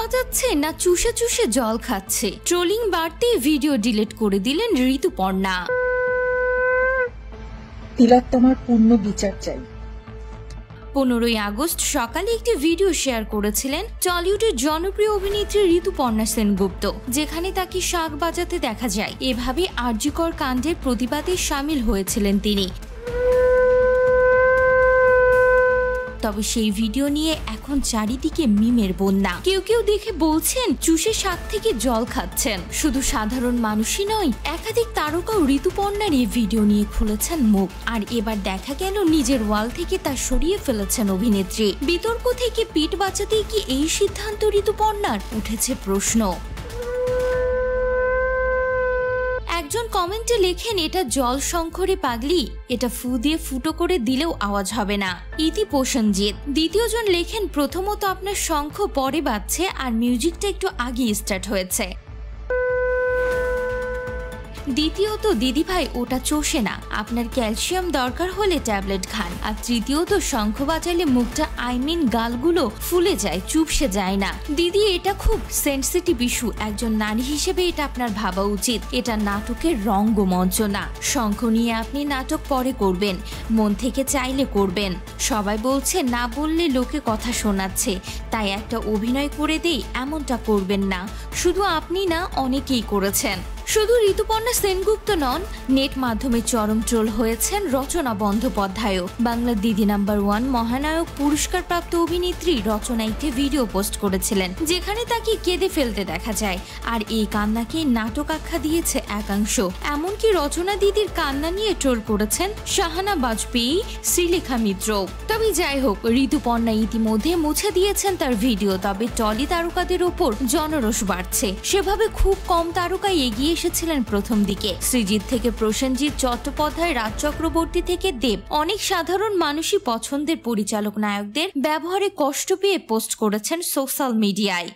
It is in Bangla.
বাজাচ্ছে না চুষে চুষে জল খাচ্ছে। ট্রোলিং বাড়তে ভিডিও ডিলিট করে দিলেন ঋতুপর্ণা। তিলোত্তমার পূর্ণ বিচার চাই। 15ই আগস্ট সকালে একটি ভিডিও শেয়ার করেছিলেন টলিউডের জনপ্রিয় অভিনেত্রী ঋতুপর্ণা সেনগুপ্ত, যেখানে তাকে শাঁখ বাজাতে দেখা যায়। এভাবে আরজিকর কাণ্ডের প্রতিবাদে সামিল হয়েছিলেন তিনি। তবে সেই ভিডিও নিয়ে এখন চারিদিকে মিমের বন্যা। কেউ কেউ দেখে বলছেন চুষে শাক থেকে জল খাচ্ছেন। শুধু সাধারণ মানুষই নয়, একাধিক তারকাও ঋতুপর্ণার এই ভিডিও নিয়ে খুলেছেন মুখ। আর এবার দেখা গেল নিজের ওয়াল থেকে তা সরিয়ে ফেলেছেন অভিনেত্রী। বিতর্ক থেকে পিঠ বাঁচাতেই কি এই সিদ্ধান্ত ঋতুপর্ণার? উঠেছে প্রশ্ন। একজন কমেন্টে লেখেন, এটা জল শঙ্খরে পাগলি, এটা ফু দিয়ে ফুটো করে দিলেও আওয়াজ হবে না। ইতি প্রসেনজিৎ। দ্বিতীয়জন লেখেন, প্রথমত আপনার শঙ্খ পরে বাজছে আর মিউজিকটা একটু আগে স্টার্ট হয়েছে। দ্বিতীয়ত, দিদিভাই ওটা চষে না, আপনার ক্যালসিয়াম দরকার হলে ট্যাবলেট খান। আর তৃতীয়ত, শঙ্খ বাজালে মুখটা গালগুলো ফুলে যায়, চুপসে যায় না। দিদি, এটা খুব সেন্সিটিভ ইস্যু। একজন নারী হিসেবে এটা আপনার ভাবা উচিত। এটা নাটকের রঙ্গমঞ্চ না। শঙ্খ নিয়ে আপনি নাটক পরে করবেন, মন থেকে চাইলে করবেন। সবাই বলছে না বললে লোকে কথা শোনাচ্ছে, তাই একটা অভিনয় করে দেই, এমনটা করবেন না। শুধু আপনি না, অনেকেই করেছেন। শুধু ঋতুপর্ণা সেনগুপ্ত নন, নেট মাধ্যমে চরম ট্রোল হয়েছেন রচনা বন্দ্যোপাধ্যায়ও। বাংলার দিদি নাম্বার 1 মহানায়ক পুরস্কারপ্রাপ্ত অভিনেত্রী রচনা একটি ভিডিও পোস্ট করেছিলেন, যেখানে তাকে কেঁদে ফেলতে দেখা যায়। আর এই কান্নাকে নাটক আখ্যা দিয়েছে একাংশ। এমনকি রচনা দিদির কান্না নিয়ে ট্রোল করেছেন শাহানা বাজপেয়ী, শ্রীলেখা মিত্র। তবে যাই হোক, ঋতুপর্ণা ইতিমধ্যে মুছে দিয়েছেন তার ভিডিও। তবে টলি তারকাদের ওপর জনরোষ বাড়ছে। সেভাবে খুব কম তারকাই এগিয়ে এসেছিলেন প্রথম দিকে। সৃজিত থেকে প্রসেনজিৎ, চট্টোপাধ্যায়, রাজ চক্রবর্তী থেকে দেব, অনেক সাধারণ মানুষই পছন্দের পরিচালক নায়কদের ব্যবহারে কষ্ট পেয়ে পোস্ট করেছেন সোশ্যাল মিডিয়ায়।